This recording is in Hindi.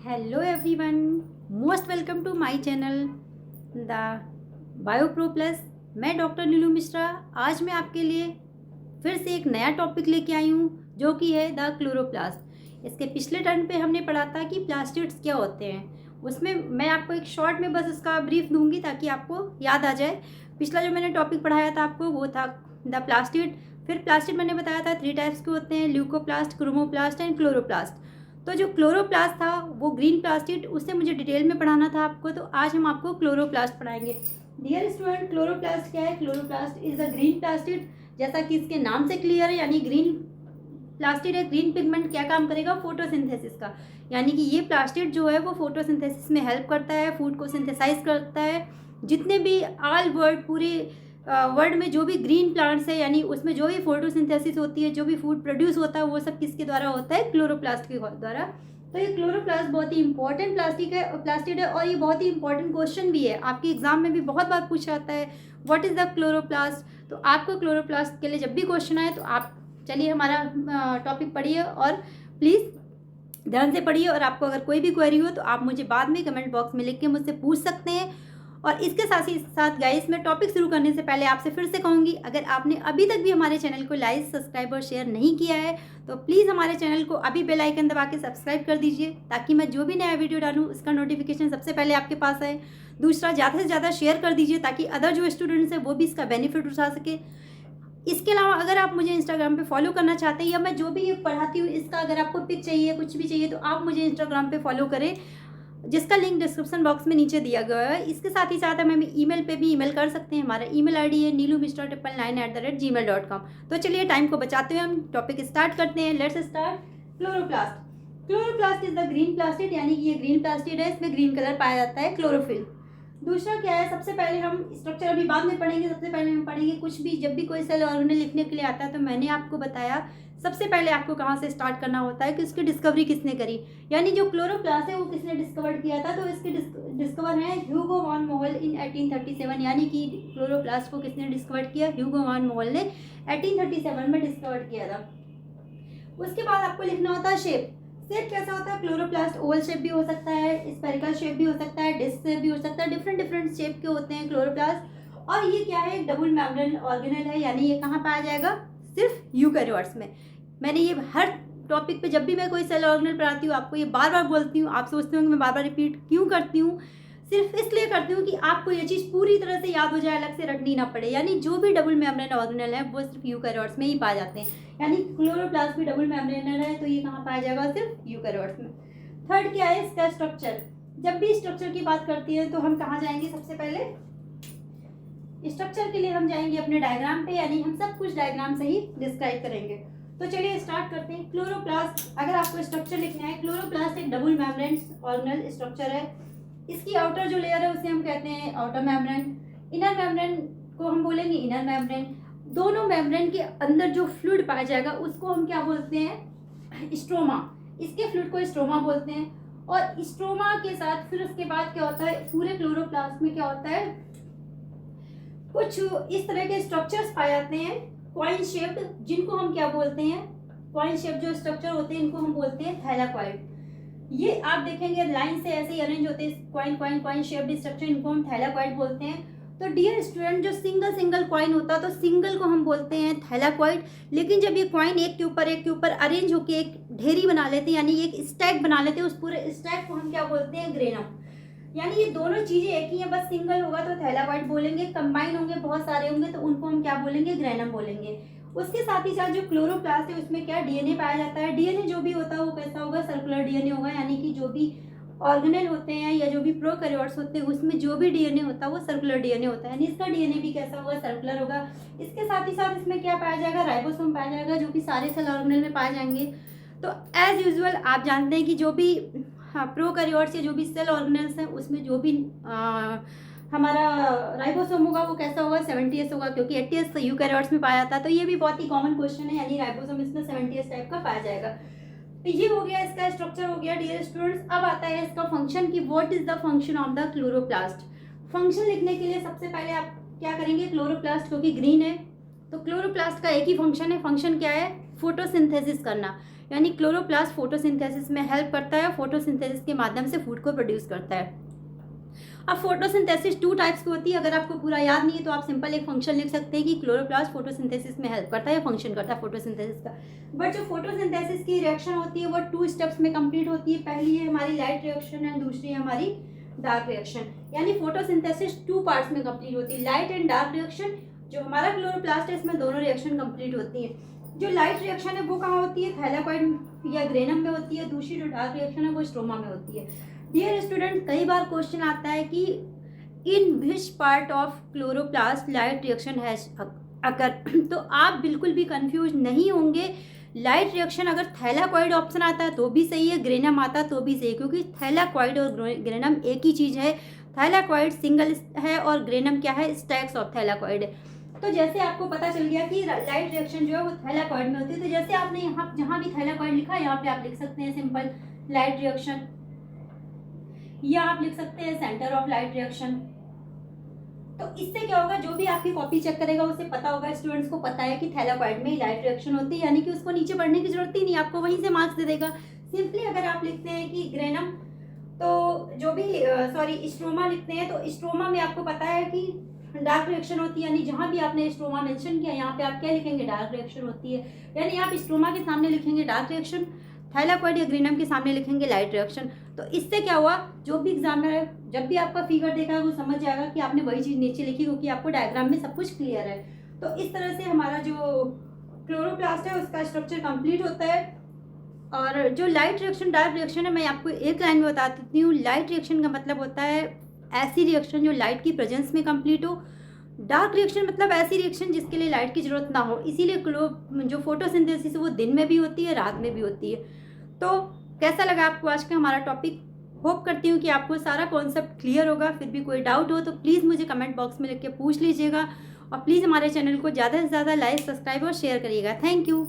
Hello everyone, most welcome to my channel the BioPro Plus. मैं डॉक्टर नीलू मिश्रा। आज मैं आपके लिए फिर से एक नया टॉपिक लेके आई हूँ जो कि है द क्लोरोप्लास्ट। इसके पिछले टर्न पे हमने पढ़ा था कि प्लास्टिड्स क्या होते हैं। उसमें मैं आपको एक शॉर्ट में बस उसका ब्रीफ दूंगी ताकि आपको याद आ जाए। पिछला जो मैंने टॉपिक पढ़ाया था आपको वो था द प्लास्टिड। फिर प्लास्टिड मैंने बताया था 3 टाइप्स के होते हैं, ल्यूकोप्लास्ट, क्रोमोप्लास्ट एंड क्लोरोप्लास्ट। तो जो क्लोरोप्लास्ट था वो ग्रीन प्लास्टिड, उससे मुझे डिटेल में पढ़ाना था आपको, तो आज हम आपको क्लोरोप्लास्ट पढ़ाएंगे। डियर स्टूडेंट, क्लोरोप्लास्ट क्या है? Chloroplast is a green plastid, जैसा कि इसके नाम से क्लियर है, यानी ग्रीन प्लास्टिड है। ग्रीन पिगमेंट क्या काम करेगा? फोटोसिंथेसिस का, यानी कि ये प्लास्टिड जो है वो फोटोसिंथेसिस में हेल्प करता है, फूड को सिंथेसाइज करता है। जितने भी ऑल वर्ल्ड पूरे वर्ल्ड में जो भी ग्रीन प्लांट्स है, यानी उसमें जो भी फोटोसिंथेसिस होती है, जो भी फूड प्रोड्यूस होता है, वो सब किसके द्वारा होता है? क्लोरोप्लास्ट के द्वारा। तो ये क्लोरोप्लास्ट बहुत ही इंपॉर्टेंट प्लास्टिड है और ये बहुत ही इंपॉर्टेंट क्वेश्चन भी है। आपके एग्जाम में भी बहुत बार पूछा जाता है व्हाट इज द क्लोरोप्लास्ट। तो आपको क्लोरोप्लास्ट के लिए जब भी क्वेश्चन आए तो आप चलिए हमारा टॉपिक पढ़िए और प्लीज़ ध्यान से पढ़िए। और आपको अगर कोई भी क्वेरी हो तो आप मुझे बाद में कमेंट बॉक्स में लिख के मुझसे पूछ सकते हैं। और इसके साथ ही साथ गाइस, मैं टॉपिक शुरू करने से पहले आपसे फिर से कहूँगी, अगर आपने अभी तक भी हमारे चैनल को लाइक, सब्सक्राइब और शेयर नहीं किया है तो प्लीज़ हमारे चैनल को अभी बेल आइकन दबा के सब्सक्राइब कर दीजिए ताकि मैं जो भी नया वीडियो डालूँ उसका नोटिफिकेशन सबसे पहले आपके पास आए। दूसरा, ज़्यादा से ज़्यादा शेयर कर दीजिए ताकि अदर जो स्टूडेंट्स हैं वो भी इसका बेनिफिट उठा सके। इसके अलावा अगर आप मुझे इंस्टाग्राम पे फॉलो करना चाहते हैं या मैं जो भी पढ़ाती हूँ इसका अगर आपको पिक चाहिए, कुछ भी चाहिए, तो आप मुझे इंस्टाग्राम पे फॉलो करें, जिसका लिंक डिस्क्रिप्शन बॉक्स में नीचे दिया गया है। इसके साथ ही साथ हमें ईमेल पे भी ईमेल कर सकते हैं। हमारा ईमेल आईडी है neelu999@gmail.com। तो चलिए टाइम को बचाते हुए हम टॉपिक स्टार्ट करते हैं। Let's start. Chloroplast. Chloroplast is the green plastid, यानी कि ये ग्रीन प्लास्टिड है, इसमें ग्रीन कलर पाया जाता है, क्लोरोफिल। दूसरा क्या है? सबसे पहले हम स्ट्रक्चर अभी बाद में पढ़ेंगे, सबसे पहले हम पढ़ेंगे कुछ भी जब भी कोई सेल ऑर्गेनेल लिखने के लिए आता है तो मैंने आपको बताया सबसे पहले आपको कहाँ से स्टार्ट करना होता है कि उसकी डिस्कवरी किसने करी, यानी जो क्लोरोप्लास्ट है वो किसने डिस्कवर किया था। तो इसके डिस्कवर है ह्यूगो वॉन मोवेल इन 1837, यानी कि क्लोरोप्लास्ट को किसने डिस्कवर किया? ह्यूगो वॉन मोवेल ने 1837 में डिस्कवर किया था। उसके बाद आपको लिखना होता है शेप। शेप कैसा होता है? क्लोरोप्लास्ट ओवल शेप भी हो सकता है, स्फेरिकल शेप भी हो सकता है, डिस्क शेप भी हो सकता है, डिफरेंट डिफरेंट शेप के होते हैं क्लोरोप्लास्ट। और ये क्या है? डबल मेम्ब्रेन ऑर्गेनेल है, यानी ये कहाँ पाया जाएगा? सिर्फ यूकैरियोट्स में। मैंने ये हर टॉपिक पे जब भी मैं कोई सेल ऑर्गेनेल पढ़ाती हूँ आपको ये बार बार बोलती हूँ। आप सोचते हो कि मैं बार बार रिपीट क्यों करती हूँ? सिर्फ इसलिए करती हूँ कि आपको ये चीज़ पूरी तरह से याद हो जाए, अलग से रटनी ना पड़े। यानी जो भी डबल मेम्ब्रेन ऑर्गेनेल है वो सिर्फ यूकैरियोट्स में ही पाए जाते हैं, यानी क्लोरोप्लास्ट भी डबल मेम्ब्रेन है, तो ये कहाँ पाया जाएगा? सिर्फ यूकैरियोट्स में। थर्ड क्या है? इसका स्ट्रक्चर। जब भी स्ट्रक्चर की बात करती है तो हम कहाँ जाएंगे? सबसे पहले स्ट्रक्चर के लिए हम जाएंगे अपने डायग्राम पे, यानी हम सब कुछ डायग्राम से ही डिस्क्राइब करेंगे। तो चलिए स्टार्ट करते हैं। क्लोरोप्लास्ट, अगर आपको स्ट्रक्चर लिखना है, क्लोरोप्लास्ट एक डबल मेम्ब्रेन ऑर्गेनेल स्ट्रक्चर है। इसकी आउटर जो लेयर है उसे हम कहते हैं आउटर मेम्ब्रेन। इनर मेम्ब्रेन को हम बोलेंगे इनर मेम्ब्रेन। दोनों मेम्ब्रेन के अंदर जो फ्लूइड पाया जाएगा उसको हम क्या बोलते हैं? स्ट्रोमा। इसके फ्लूइड को स्ट्रोमा बोलते हैं। और स्ट्रोमा के साथ फिर उसके बाद क्या होता है? पूरे क्लोरोप्लास्ट में क्या होता है? कुछ इस तरह के स्ट्रक्चर्स पाए जाते हैं कॉइन शेप्ड, जिनको हम क्या बोलते हैं? कॉइन शेप जो स्ट्रक्चर होते हैं इनको हम बोलते हैं थैलाकॉइड। ये आप देखेंगे लाइन से ऐसे ही अरेंज होते हैं coin coin coin shaped structure, इनको हम थैलाकॉइड बोलते हैं। तो डियर स्टूडेंट, जो सिंगल सिंगल कॉइन होता है तो सिंगल को हम बोलते हैं थैलाकॉइड। लेकिन जब ये कॉइन एक के ऊपर अरेंज होकर एक ढेरी बना लेते हैं, यानी एक स्टैक बना लेते हैं, उस पूरे स्टैक को हम क्या बोलते हैं? ग्रेनम। यानी ये दोनों चीजें एक ही है, बस सिंगल होगा तो थैलाकॉइड बोलेंगे, कंबाइन होंगे बहुत सारे होंगे तो उनको हम क्या बोलेंगे? ग्रेनम बोलेंगे। उसके साथ ही साथ जो क्लोरोप्लास्ट है उसमें क्या डीएनए पाया जाता है। डीएनए जो भी होता है वो कैसा होगा? सर्कुलर डीएनए होगा, यानी कि जो भी ऑर्गेनेल होते हैं या जो भी प्रोकैरियोट्स होते हैं उसमें जो भी डीएनए होता है वो सर्कुलर डीएनए होता है, यानी इसका डीएनए भी कैसा होगा? सर्कुलर होगा। इसके साथ ही साथ इसमें क्या पाया जाएगा? राइबोसोम पाया जाएगा, जो कि सारे सेल ऑर्गेनेल में पाए जाएंगे। तो एज यूजुअल आप जानते हैं कि जो भी प्रोकैरियोट्स या जो भी सेल ऑर्गेनेल्स हैं उसमें जो भी हमारा राइबोसोम होगा वो कैसा होगा? 70S होगा, क्योंकि 80S यूकैरियोट्स में पाया जाता है। तो ये भी बहुत ही कॉमन क्वेश्चन है, यानी राइबोसोम इसमें 70S टाइप का पाया जाएगा। तो ये हो गया इसका स्ट्रक्चर हो गया डियर स्टूडेंट्स। अब आता है इसका फंक्शन की what is the function of the chloroplast. Function लिखने के लिए सबसे पहले आप क्या करेंगे? क्लोरोप्लास्ट क्योंकि ग्रीन है तो क्लोरोप्लास्ट का एक ही फंक्शन है। फंक्शन क्या है? फोटोसिंथेसिस करना, यानी क्लोरोप्लास्ट फोटोसिंथेसिस में हेल्प करता है, फोटोसिंथेसिस के माध्यम से फूड को प्रोड्यूस करता है। अब फोटोसिंथेसिस 2 टाइप्स की होती है। अगर आपको पूरा याद नहीं है तो आप सिंपल एक फंक्शन लिख सकते हैं कि क्लोरोप्लास्ट फोटोसिंथेसिस में हेल्प करता है या फंक्शन करता है फोटोसिंथेसिस का। बट जो फोटोसिंथेसिस की रिएक्शन होती है वो 2 स्टेप्स में कंप्लीट होती है। पहली है हमारी लाइट रिएक्शन एंड दूसरी है हमारी डार्क रिएक्शन। यानी फोटोसिंथेसिस 2 पार्ट्स में कंप्लीट होती है, लाइट एंड डार्क रिएक्शन। जो हमारा क्लोरोप्लास्ट है इसमें दोनों रिएक्शन कंप्लीट होती है। जो लाइट रिएक्शन है वो कहाँ होती है, थैलाकॉइड या ग्रेनम में होती है। दूसरी जो डार्क रिएक्शन है वो स्ट्रोमा में होती है। डियर स्टूडेंट, कई बार क्वेश्चन आता है कि in which part of chloroplast light reaction has occur, तो आप बिल्कुल भी कंफ्यूज नहीं होंगे। लाइट रिएक्शन अगर थैलाकॉइड ऑप्शन आता है तो भी सही है, ग्रेनम आता तो भी सही है, क्योंकि थैलाकॉइड और ग्रेनम एक ही चीज़ है। थैलाकॉइड सिंगल है और ग्रेनम क्या है, स्टैक्स ऑफ थैलाकॉइड है। तो जैसे आपको पता चल गया कि लाइट रिएक्शन जो है वो थैलाकॉइड में होती है, तो जैसे आपने यहाँ जहाँ भी थैलाकॉइड लिखा है यहाँ पे आप लिख सकते हैं सिंपल लाइट रिएक्शन, या आप लिख सकते हैं सेंटर ऑफ लाइट रिएक्शन। तो इससे क्या होगा, जो भी आपकी कॉपी चेक करेगा उसे पता होगा, स्टूडेंट्स को पता है कि थैलाकॉइड में ही लाइट रिएक्शन होती है, यानी कि उसको नीचे पढ़ने की जरूरत ही नहीं, आपको वहीं से मार्क्स दे देगा। सिंपली अगर आप लिखते हैं कि ग्रेनम, तो जो भी स्ट्रोमा लिखते हैं तो स्ट्रोमा में आपको पता है कि डार्क रिएक्शन होती है, यानी जहाँ भी आपने स्ट्रोमा मेंशन किया यहाँ पे आप क्या लिखेंगे, डार्क रिएक्शन होती है। यानी आप स्ट्रोमा के सामने लिखेंगे डार्क रिएक्शन, थैलाकॉइड या ग्रेनम के सामने लिखेंगे लाइट रिएक्शन। तो इससे क्या हुआ, जो भी एग्जामिनर है जब भी आपका फिगर देखा वो समझ जाएगा कि आपने वही चीज़ नीचे लिखी, क्योंकि आपको डायग्राम में सब कुछ क्लियर है। तो इस तरह से हमारा जो क्लोरोप्लास्ट है उसका स्ट्रक्चर कंप्लीट होता है। और जो लाइट रिएक्शन डार्क रिएक्शन है, मैं आपको एक लाइन में बता देती हूँ। लाइट रिएक्शन का मतलब होता है ऐसी रिएक्शन जो लाइट की प्रेजेंस में कंप्लीट हो। डार्क रिएक्शन मतलब ऐसी रिएक्शन जिसके लिए लाइट की जरूरत ना हो। इसीलिए जो फोटोसिंथेसिस है वो दिन में भी होती है, रात में भी होती है। तो कैसा लगा आपको आज का हमारा टॉपिक? होप करती हूँ कि आपको सारा कॉन्सेप्ट क्लियर होगा। फिर भी कोई डाउट हो तो प्लीज़ मुझे कमेंट बॉक्स में लिख के पूछ लीजिएगा, और प्लीज़ हमारे चैनल को ज़्यादा से ज़्यादा लाइक, सब्सक्राइब और शेयर करिएगा। Thank you.